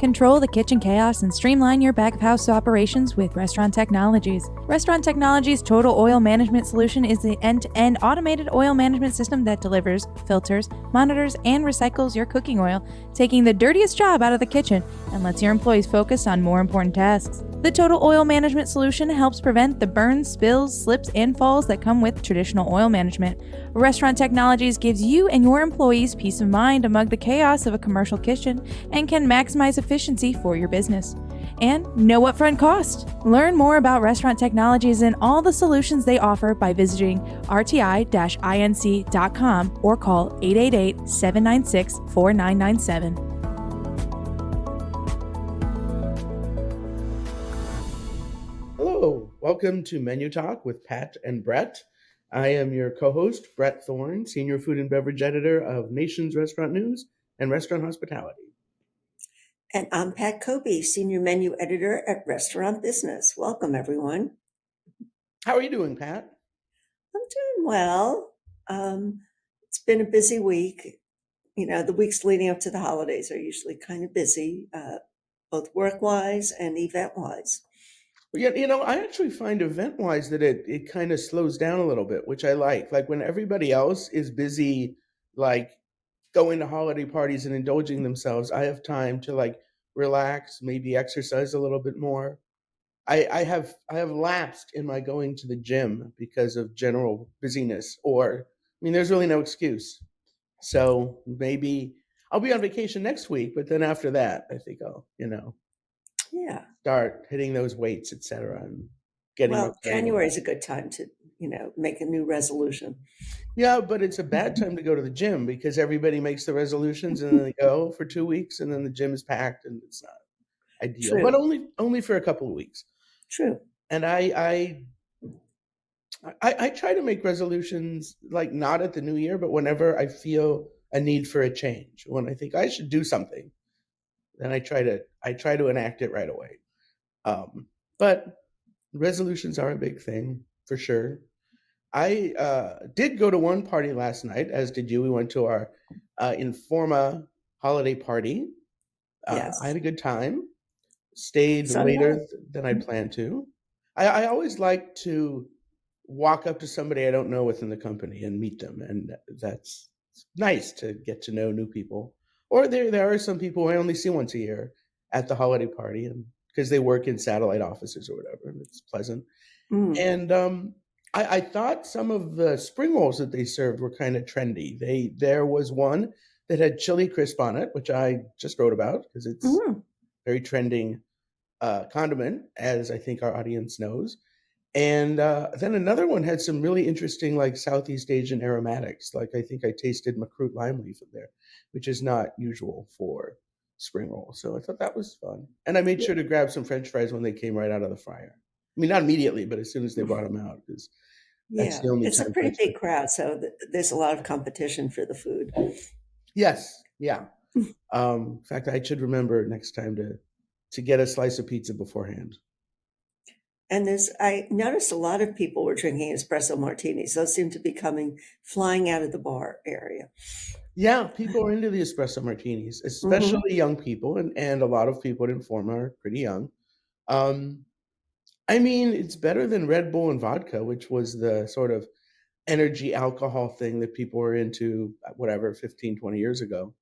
Control the kitchen chaos and streamline your back-of-house operations with Restaurant Technologies. Restaurant Technologies' Total Oil Management Solution is the end-to-end automated oil management system that delivers, filters, monitors, and recycles your cooking oil, taking the dirtiest job out of the kitchen and lets your employees focus on more important tasks. The Total Oil Management Solution helps prevent the burns, spills, slips, and falls that come with traditional oil management. Restaurant Technologies gives you and your employees peace of mind among the chaos of a commercial kitchen and can maximize efficiency for your business. And no upfront cost. Learn more about Restaurant Technologies and all the solutions they offer by visiting rti-inc.com or call 888-796-4997. Hello, welcome to Menu Talk with Pat and Bret. I am your co-host, Bret Thorn, Senior Food and Beverage Editor of Nation's Restaurant News and Restaurant Hospitality. And I'm Pat Cobe, Senior Menu Editor at Restaurant Business. Welcome, everyone. How are you doing, Pat? I'm doing well. It's been a busy week. You know, the weeks leading up to the holidays are usually kind of busy, both work-wise and event-wise. Yeah, I actually find event-wise that it kind of slows down a little bit, which I like. Like when everybody else is busy, like going to holiday parties and indulging themselves, I have time to like relax, maybe exercise a little bit more. I have lapsed in my going to the gym because of general busyness, there's really no excuse. So maybe I'll be on vacation next week, but then after that, I think I'll, start hitting those weights, etc., and getting. Well, January is a good time to, make a new resolution. Yeah, but it's a bad time to go to the gym because everybody makes the resolutions and then they go for 2 weeks and then the gym is packed and it's not ideal. True. But only for a couple of weeks. True. And I try to make resolutions like not at the new year, but whenever I feel a need for a change. When I think I should do something, then I try to enact it right away. But resolutions are a big thing for sure. I did go to one party last night, as did you. We went to our Informa holiday party. Yes. I had a good time. Stayed later than I planned to. I always like to walk up to somebody I don't know within the company and meet them, and that's nice to get to know new people. Or there are some people I only see once a year at the holiday party, and because they work in satellite offices or whatever, and it's pleasant. And I thought some of the spring rolls that they served were kind of trendy. There was one that had chili crisp on it, which I just wrote about because it's very trending condiment, as I think our audience knows. And then another one had some really interesting, like Southeast Asian aromatics. Like I think I tasted makrut lime leaf in there, which is not usual for spring roll. So I thought that was fun. And I made sure to grab some French fries when they came right out of the fryer. I mean, not immediately, but as soon as they brought them out, because that's the only it's time a pretty big crowd, so there's a lot of competition for the food. Yes, yeah. In fact, I should remember next time to get a slice of pizza beforehand. And I noticed a lot of people were drinking espresso martinis. Those seem to be flying out of the bar area. Yeah, people are into the espresso martinis, especially young people, and a lot of people at Informa are pretty young. It's better than Red Bull and vodka, which was the sort of energy alcohol thing that people were into, 15, 20 years ago.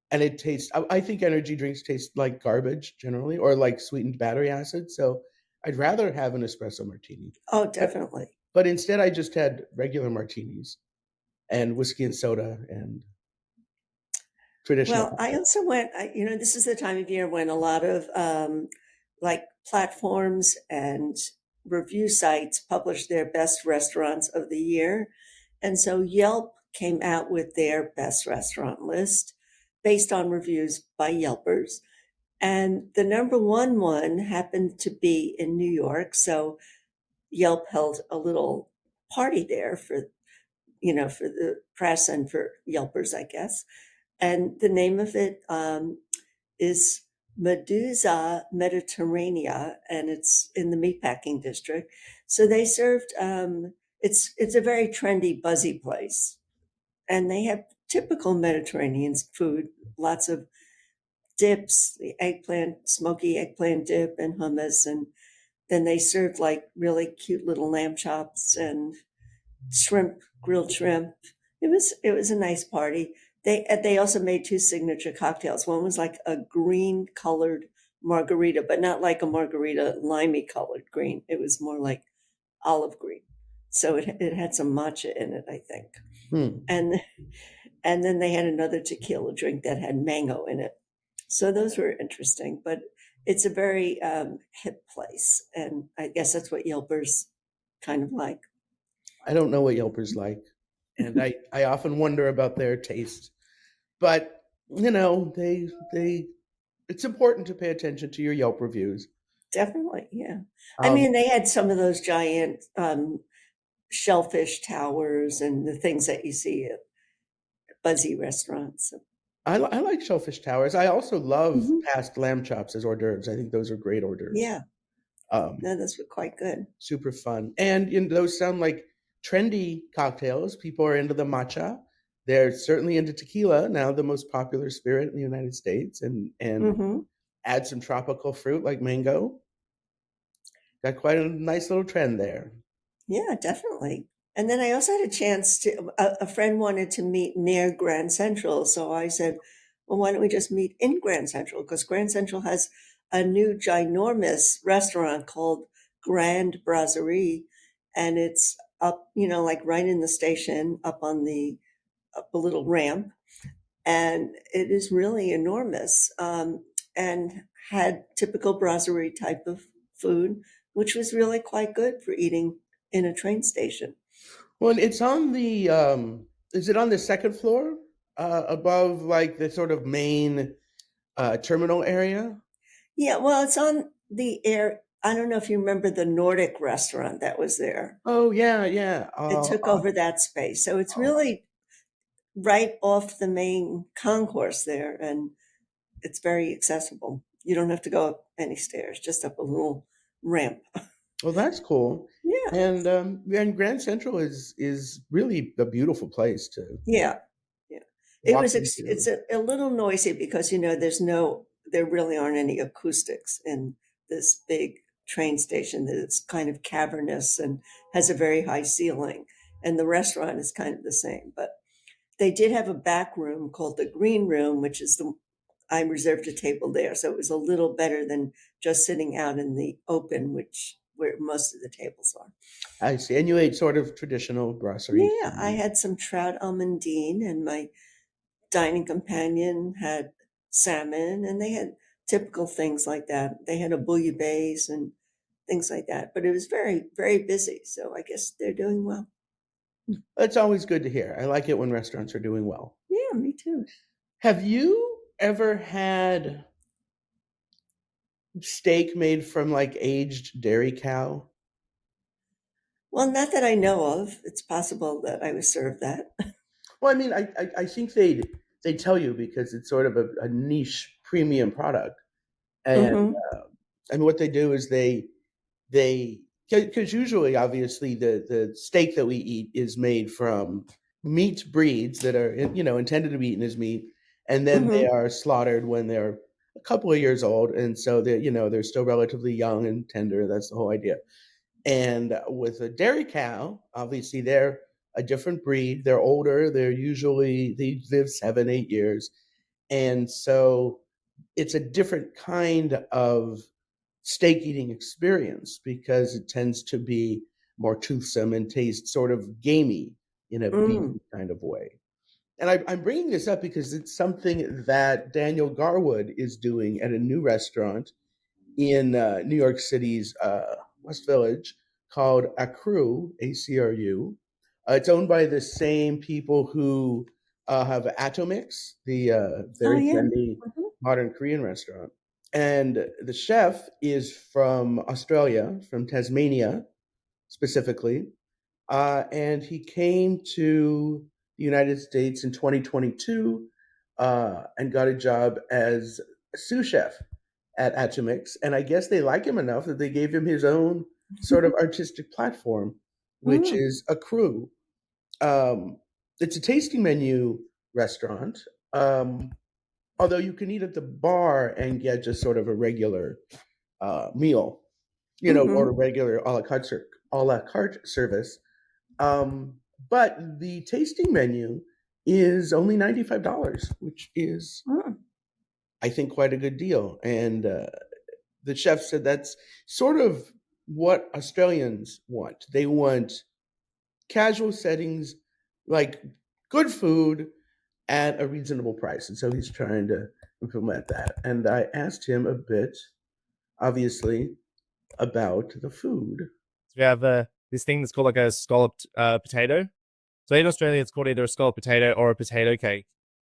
And it tastes, I think energy drinks taste like garbage generally, or like sweetened battery acid. So I'd rather have an espresso martini. Oh, definitely. But instead I just had regular martinis and whiskey and soda and traditional. Well, I also went, this is the time of year when a lot of platforms and review sites publish their best restaurants of the year. And so Yelp came out with their best restaurant list based on reviews by Yelpers. And the number one happened to be in New York. So Yelp held a little party there for the press and for Yelpers, I guess. And the name of it is Meduza Mediterrania, and it's in the Meatpacking district. So they served, it's a very trendy, buzzy place. And they have typical Mediterranean food, lots of dips, the smoky eggplant dip and hummus. And then they served like really cute little lamb chops and grilled shrimp. It was a nice party. They also made two signature cocktails. One was like a green colored margarita, but not like a margarita limey colored green. It was more like olive green. So it had some matcha in it, I think. And and then they had another tequila drink that had mango in it. So those were interesting, but it's a very hip place, and I guess that's what Yelpers kind of like. I don't know what Yelpers like, and I often wonder about their taste. But they it's important to pay attention to your Yelp reviews. Definitely, yeah. I mean, they had some of those giant shellfish towers and the things that you see at buzzy restaurants. I like shellfish towers. I also love Mhm. past lamb chops as hors d'oeuvres. I think those are great hors d'oeuvres. Yeah, Um, no, those were quite good. super fun, and those sound like trendy cocktails. People are into the matcha. They're certainly into tequila now, the most popular spirit in the United States, and Hmm. add some tropical fruit like mango. Got quite a nice little trend there. Yeah, definitely. And then I also had a chance a friend wanted to meet near Grand Central. So I said, well, why don't we just meet in Grand Central? Because Grand Central has a new ginormous restaurant called Grand Brasserie. And it's up, like right in the station, up a little ramp. And it is really enormous, and had typical brasserie type of food, which was really quite good for eating in a train station. Well, it's on the is it on the second floor above like the sort of main terminal area? Yeah, well, it's on the air. I don't know if you remember the Nordic restaurant that was there. Oh yeah, yeah. It took over that space. So it's Oh, really right off the main concourse there, and it's very accessible. You don't have to go up any stairs, just up a little ramp. well, that's cool. Yeah. And Grand Central is really a beautiful place to Yeah. Yeah. walk It's into. a little noisy because, there really aren't any acoustics in this big train station that it's kind of cavernous and has a very high ceiling. And the restaurant is kind of the same, but they did have a back room called the green room, which is I reserved a table there. So it was a little better than just sitting out in the open, where most of the tables are. I see. And you ate sort of traditional brasserie Yeah, I food. had some trout almondine, and my dining companion had salmon, and they had typical things like that. They had a bouillabaisse and things like that, but it was very, very busy. So I guess they're doing well. It's always good to hear. I like it when restaurants are doing well. Yeah, me too. Have you ever had steak made from like aged dairy cow? Well, not that I know of. It's possible that I was served that. Well, I mean, I think they tell you because it's sort of a niche premium product, and Hmm. and what they do is they because usually, obviously, the steak that we eat is made from meat breeds that are intended to be eaten as meat, and then they Hmm. are slaughtered when they're a couple of years old, and so they're still relatively young and tender. That's the whole idea. And with a dairy cow, obviously they're a different breed. They're older. They live 7, 8 years, and so it's a different kind of steak eating experience because it tends to be more toothsome and taste sort of gamey in a Mm. beefy kind of way. And I'm bringing this up because it's something that Daniel Garwood is doing at a new restaurant in New York City's West Village called Acru, ACRU. It's owned by the same people who have Atomix, the Oh, very yeah. trendy Mhm. modern Korean restaurant. And the chef is from Australia, from Tasmania specifically. And he came to the United States in 2022 and got a job as a sous chef at Atomix. And I guess they like him enough that they gave him his own sort of artistic platform, which Mm. is a crew. Um, it's a tasting menu restaurant. Um, although you can eat at the bar and get just sort of a regular meal, or a regular a la carte service. Um, but the tasting menu is only $95, which is, I think, quite a good deal. And the chef said that's sort of what Australians want. They want casual settings, like good food at a reasonable price. And so he's trying to implement that. And I asked him a bit, obviously, about the food. So we have this thing that's called like a scalloped potato. So in Australia, it's called either a scalloped potato or a potato cake,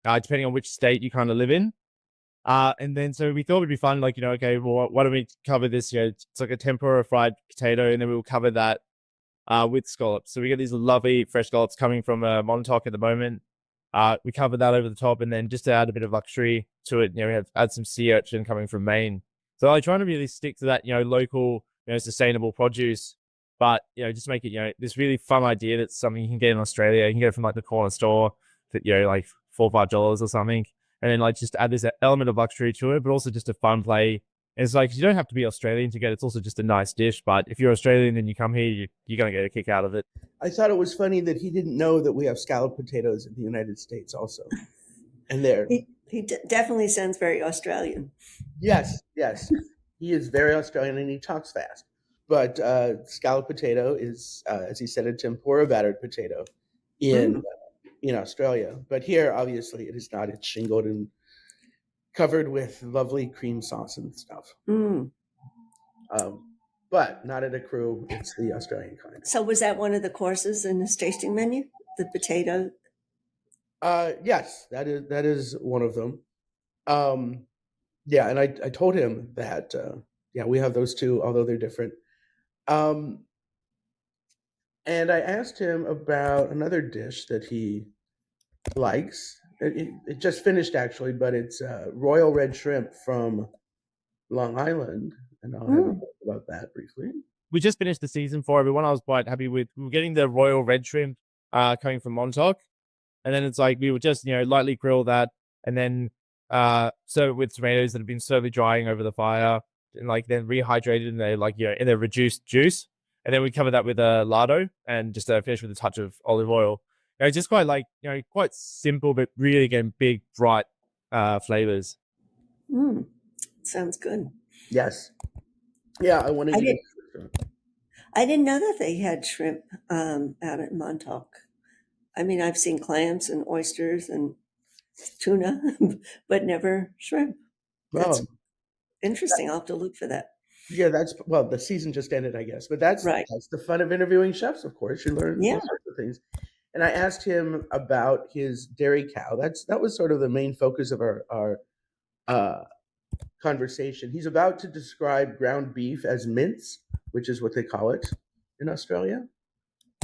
depending on which state you kind of live in. And then so we thought it'd be fun, like, okay, well, why don't we cover this? It's like a tempura fried potato, and then we'll cover that with scallops. So we get these lovely fresh scallops coming from Montauk at the moment. We cover that over the top, and then just to add a bit of luxury to it, we have add some sea urchin coming from Maine. So I'm trying to really stick to that, local, sustainable produce, but just make it, this really fun idea that's something you can get in Australia. You can get it from like the corner store that like $4 or $5 or something, and then like just add this element of luxury to it, but also just a fun play. And it's like you don't have to be Australian to get it. It's also just a nice dish, but if you're Australian and you come here, you're gonna get a kick out of it. I thought it was funny that he didn't know that we have scalloped potatoes in the United States also, and there. He definitely sounds very Australian. Yes, he is very Australian and he talks fast. But scalloped potato is, as he said, a tempura battered potato in Australia. But here, obviously, it is not. It's shingled and covered with lovely cream sauce and stuff. But not at a crew. It's the Australian kind. So was that one of the courses in this tasting menu? The potato? Yes, that is one of them. Yeah, and I told him that we have those two, although they're different. And I asked him about another dish that he likes. It just finished actually, but it's royal red shrimp from Long Island, and I'll have a talk about that briefly. We just finished the season for everyone. I was quite happy with. We were getting the royal red shrimp coming from Montauk, and then it's like we would just lightly grill that, and then serve it with tomatoes that have been slowly drying over the fire, and like then rehydrated in their in their reduced juice, and then we cover that with lardo and just finish with a touch of olive oil. Just quite quite simple, but really again big bright flavors. Sounds good. Yes. Yeah, I wanted to. I didn't know that they had shrimp out at Montauk. I mean, I've seen clams and oysters and tuna, but never shrimp. That's interesting. I'll have to look for that. Yeah, the season just ended, I guess. But that's right. That's the fun of interviewing chefs, of course. You learn all sorts of things. And I asked him about his dairy cow. That was sort of the main focus of our conversation. He's about to describe ground beef as mince, which is what they call it in Australia.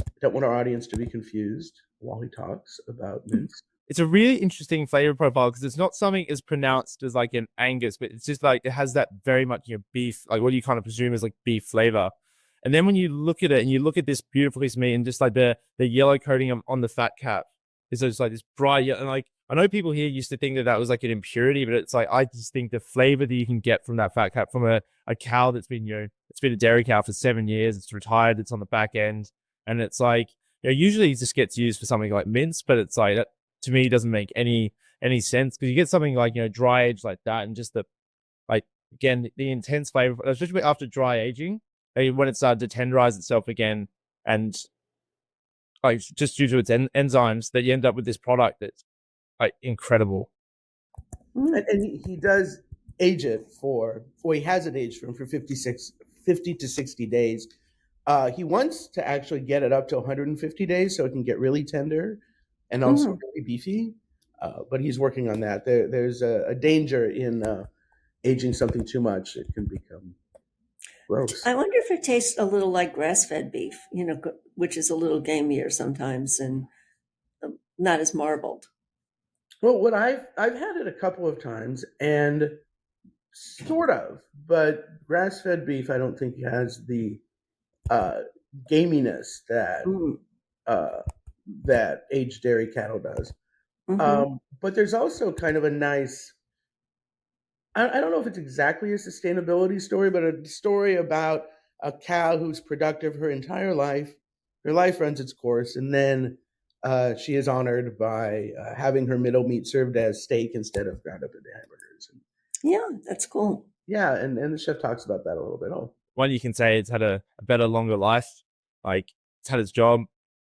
I don't want our audience to be confused while he talks about mince. It's a really interesting flavor profile because it's not something as pronounced as like an Angus, but it's just like it has that very much beef, like what you kind of presume is like beef flavor. And then when you look at it and you look at this beautiful piece of meat and just like the yellow coating on the fat cap, it's just like this bright yellow. And like I know people here used to think that was like an impurity, but it's like I just think the flavor that you can get from that fat cap from a cow that's been it's been a dairy cow for 7 years, it's retired, it's on the back end, and it's like usually it just gets used for something like mince, but it's like that to me doesn't make any sense because you get something like dry age like that and just the again the intense flavor, especially after dry aging. When it started to tenderize itself again, and just due to its enzymes, that you end up with this product that's incredible. And he does age it he has it aged for 50 to 60 days. He wants to actually get it up to 150 days so it can get really tender and also really beefy. But he's working on that. There's a danger in aging something too much; it can become gross. I wonder if it tastes a little like grass-fed beef, which is a little gamier sometimes and not as marbled. Well, what I've had it a couple of times and sort of, but grass-fed beef I don't think has the gaminess that aged dairy cattle does. But there's also kind of a nice I don't know if it's exactly a sustainability story, but a story about a cow who's productive her entire life. Her life runs its course, and then she is honored by having her middle meat served as steak instead of ground up into hamburgers. And Yeah, that's cool. yeah, and the chef talks about that a little bit. Oh, One, you can say it's had a better, longer life. Like, it's had its job,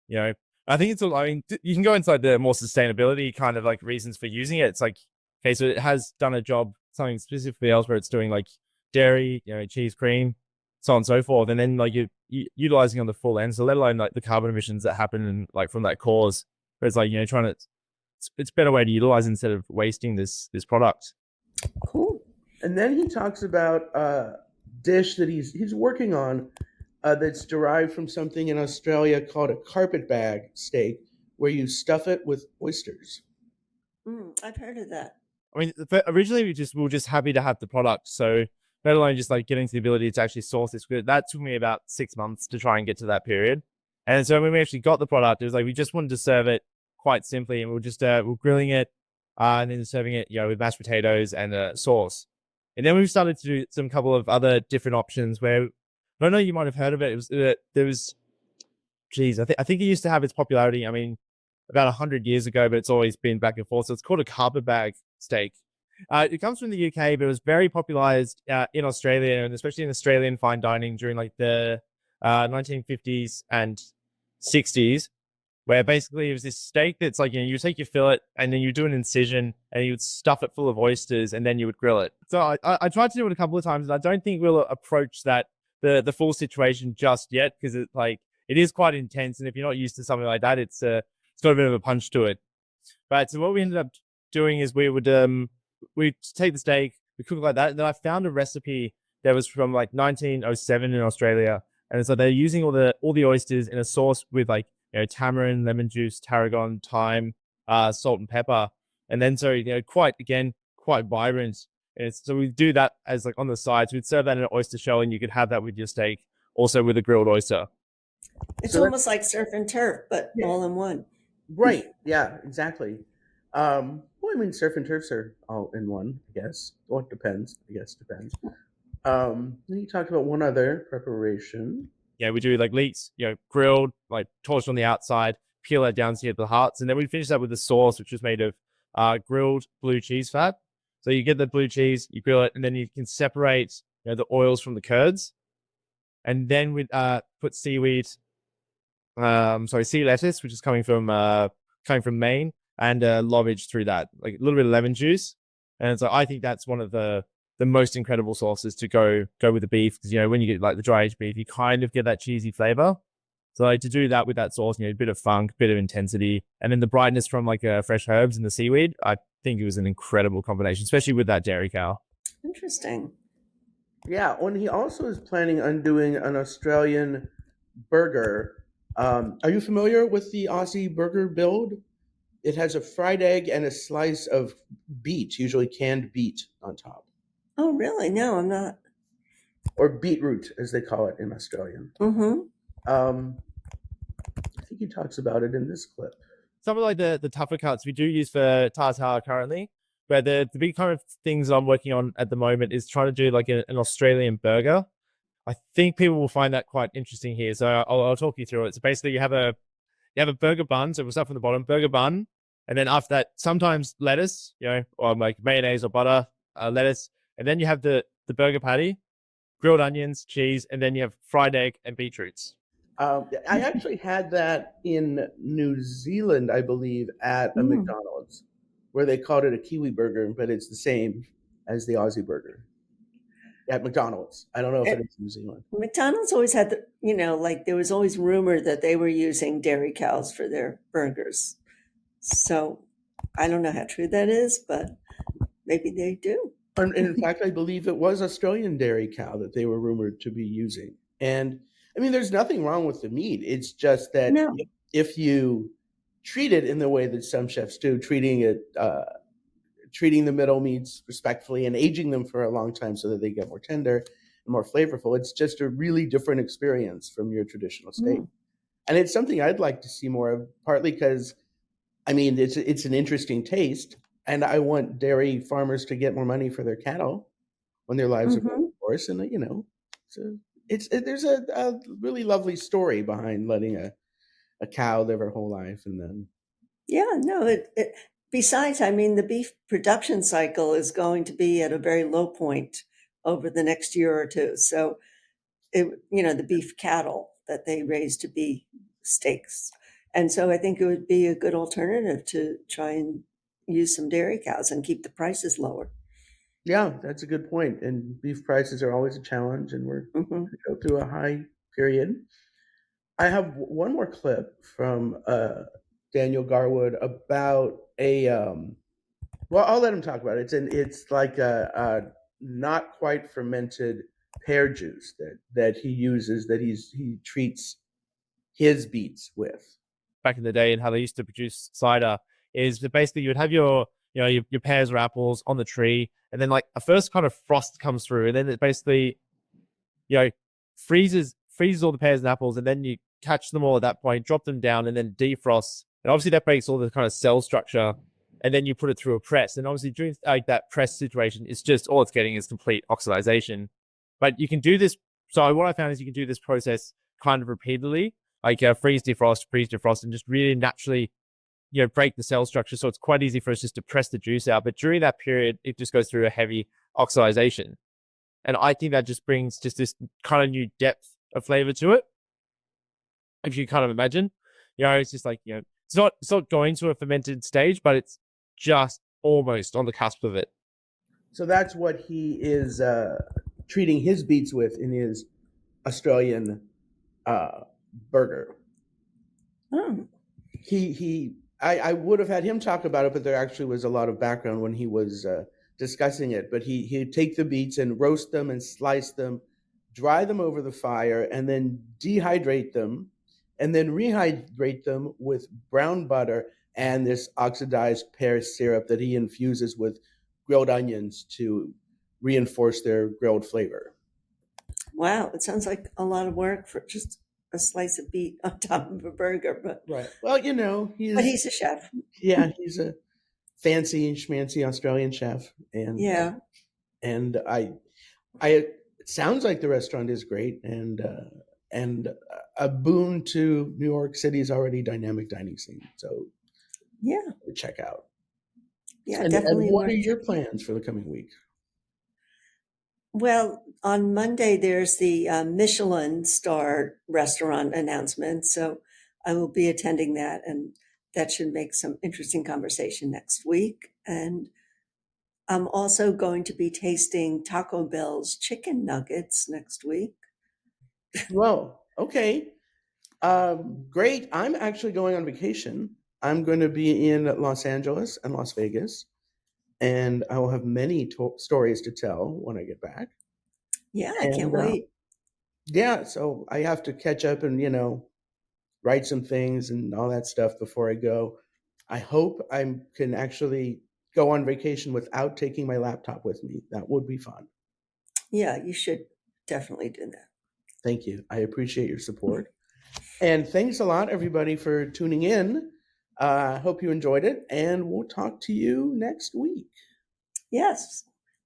you know. I think it's all, I mean, you can go inside the more sustainability kind of like reasons for using it. It's like, okay, so it has done a job, something specifically else where it's doing like dairy, you know, cheese, cream, so on and so forth. And then like you utilizing on the full end. So let alone like the carbon emissions that happen and like from that cause, where it's like, you know, trying to, it's a better way to utilize instead of wasting this product. Cool. and then he talks about a dish that he's working on that's derived from something in Australia called a carpetbag steak, where you stuff it with oysters. I've heard of that. I mean, originally we were just happy to have the product. So let alone just like getting to the ability to actually source this. That took me about 6 months to try and get to that period. And so when we actually got the product, it was like, we just wanted to serve it quite simply. And we were just, we're grilling it and then serving it, you know, with mashed potatoes and a sauce. And then we started to do some couple of other different options where, I don't know, you might have heard of it. It was, there was, geez, I think it used to have its popularity. I mean, about 100 years ago, but it's always been back and forth. So it's called a carpet bag steak. It comes from the UK, but it was very popularized in Australia, and especially in Australian fine dining during like the 1950s and 60s, where basically it was this steak that's like, you know, you take your fillet and then you do an incision and you would stuff it full of oysters and then you would grill it. So I tried to do it a couple of times, and I don't think we'll approach that the full situation just yet, because it like it is quite intense, and if you're not used to something like that, it's got a bit of a punch to it. But so what we ended up doing is we would take the steak, we cook it like that, and then I found a recipe that was from like 1907 in Australia, and so they're using all the oysters in a sauce with like, you know, tamarind, lemon juice, tarragon, thyme, salt and pepper, and then so, you know, quite vibrant. And so we do that as like on the side. So we'd serve that in an oyster shell, and you could have that with your steak, also with a grilled oyster. It's So almost like surf and turf, but Yeah. all in one. Right. Yeah, exactly. Well, I mean, surf and turfs are all in one, I guess. Well, it depends. I guess depends. Then you talked about one other preparation. Yeah, we do like leeks, you know, grilled, like torched on the outside, peel that down to the hearts, and then we finish that with the sauce, which is made of grilled blue cheese fat. So you get the blue cheese, you grill it, and then you can separate, you know, the oils from the curds, and then we put sea lettuce, which is coming from Maine, and lovage through that, like a little bit of lemon juice. And so I think that's one of the most incredible sauces to go with the beef, because, you know, when you get like the dry aged beef, you kind of get that cheesy flavor. So like to do that with that sauce, you know, a bit of funk, bit of intensity, and then the brightness from like fresh herbs and the seaweed. I think it was an incredible combination, especially with that dairy cow. Interesting. Yeah, when he also is planning on doing an Australian burger. Are you familiar with the Aussie burger build? It has a fried egg and a slice of beet, usually canned beet, on top, Oh, really? No, I'm not. or beetroot, as they call it in Australian. Mm-hmm. I think he talks about it in this clip. Some of like the tougher cuts we do use for tartare currently, but the big kind of things I'm working on at the moment is trying to do like an Australian burger. I think people will find that quite interesting here. So I'll talk you through it. So basically you have a burger bun. So we'll start from the bottom, burger bun. And then after that, sometimes lettuce, you know, or like mayonnaise or butter, lettuce. And then you have the burger patty, grilled onions, cheese, and then you have fried egg and beetroots. I actually had that in New Zealand, I believe, at a McDonald's, where they called it a Kiwi burger, but it's the same as the Aussie burger at McDonald's. I don't know if it is New Zealand. McDonald's always had the, you know, like there was always rumor that they were using dairy cows for their burgers. So I don't know how true that is, but maybe they do. And in fact, I believe it was Australian dairy cow that they were rumored to be using. And I mean, there's nothing wrong with the meat. It's just that No. if you treat it in the way that some chefs do, treating the middle meats respectfully and aging them for a long time so that they get more tender and more flavorful, it's just a really different experience from your traditional steak. And it's something I'd like to see more of, partly because, I mean, it's an interesting taste, and I want dairy farmers to get more money for their cattle when their lives are going, of course. And there's a really lovely story behind letting a cow live her whole life, and then besides, I mean, the beef production cycle is going to be at a very low point over the next year or two. So, the beef cattle that they raise to be steaks. And so I think it would be a good alternative to try and use some dairy cows and keep the prices lower. Yeah, that's a good point. And beef prices are always a challenge, and we're going to go through a high period. I have one more clip from Daniel Garwood about I'll let him talk about it. It's like a not quite fermented pear juice that he uses, that he treats his beets with. Back in the day, and how they used to produce cider is that basically you would have your pears or apples on the tree, and then like a first kind of frost comes through, and then it basically freezes all the pears and apples, and then you catch them all at that point, drop them down, and then defrost. And obviously that breaks all the kind of cell structure, and then you put it through a press. And obviously during that press situation, it's just all it's getting is complete oxidization. But you can do this. So what I found is you can do this process kind of repeatedly, like freeze, defrost, and just really naturally, break the cell structure. So it's quite easy for us just to press the juice out. But during that period, it just goes through a heavy oxidization. And I think that just brings just this kind of new depth of flavor to it. If you kind of imagine, it's just like, it's not going to a fermented stage, but it's just almost on the cusp of it. So that's what he is treating his beets with in his Australian burger. I would have had him talk about it, but there actually was a lot of background when he was discussing it. But he'd take the beets and roast them and slice them, dry them over the fire, and then dehydrate them, and then rehydrate them with brown butter and this oxidized pear syrup that he infuses with grilled onions to reinforce their grilled flavor. Wow, it sounds like a lot of work for just a slice of beet on top of a burger. But right. Well, he's a chef. Yeah, he's a fancy schmancy Australian chef, and it sounds like the restaurant is great, and a boon to New York City's already dynamic dining scene. So check out. Yeah, definitely. And what are your plans for the coming week? Well, on Monday, there's the Michelin star restaurant announcement. So I will be attending that, and that should make some interesting conversation next week. And I'm also going to be tasting Taco Bell's chicken nuggets next week. Whoa, okay. Great. I'm actually going on vacation. I'm going to be in Los Angeles and Las Vegas, and I will have many stories to tell when I get back. Yeah, I can't wait. Yeah, so I have to catch up and, write some things and all that stuff before I go. I hope I can actually go on vacation without taking my laptop with me. That would be fun. Yeah, you should definitely do that. Thank you. I appreciate your support. And thanks a lot, everybody, for tuning in. Hope you enjoyed it, and we'll talk to you next week. Yes.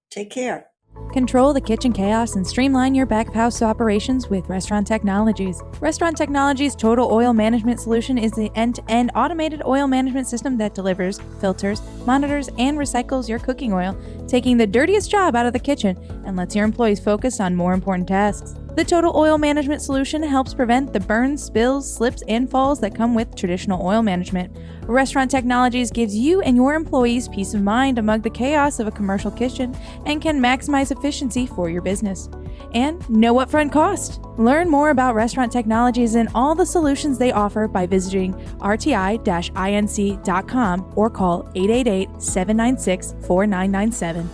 Take care. Control the kitchen chaos and streamline your back of house operations with Restaurant Technologies. Restaurant Technologies' total oil management solution is the end-to-end automated oil management system that delivers, filters, monitors, and recycles your cooking oil, taking the dirtiest job out of the kitchen and lets your employees focus on more important tasks. The total oil management solution helps prevent the burns, spills, slips, and falls that come with traditional oil management. Restaurant Technologies gives you and your employees peace of mind among the chaos of a commercial kitchen and can maximize efficiency for your business. And no upfront cost. Learn more about Restaurant Technologies and all the solutions they offer by visiting rti-inc.com or call 888-796-4997.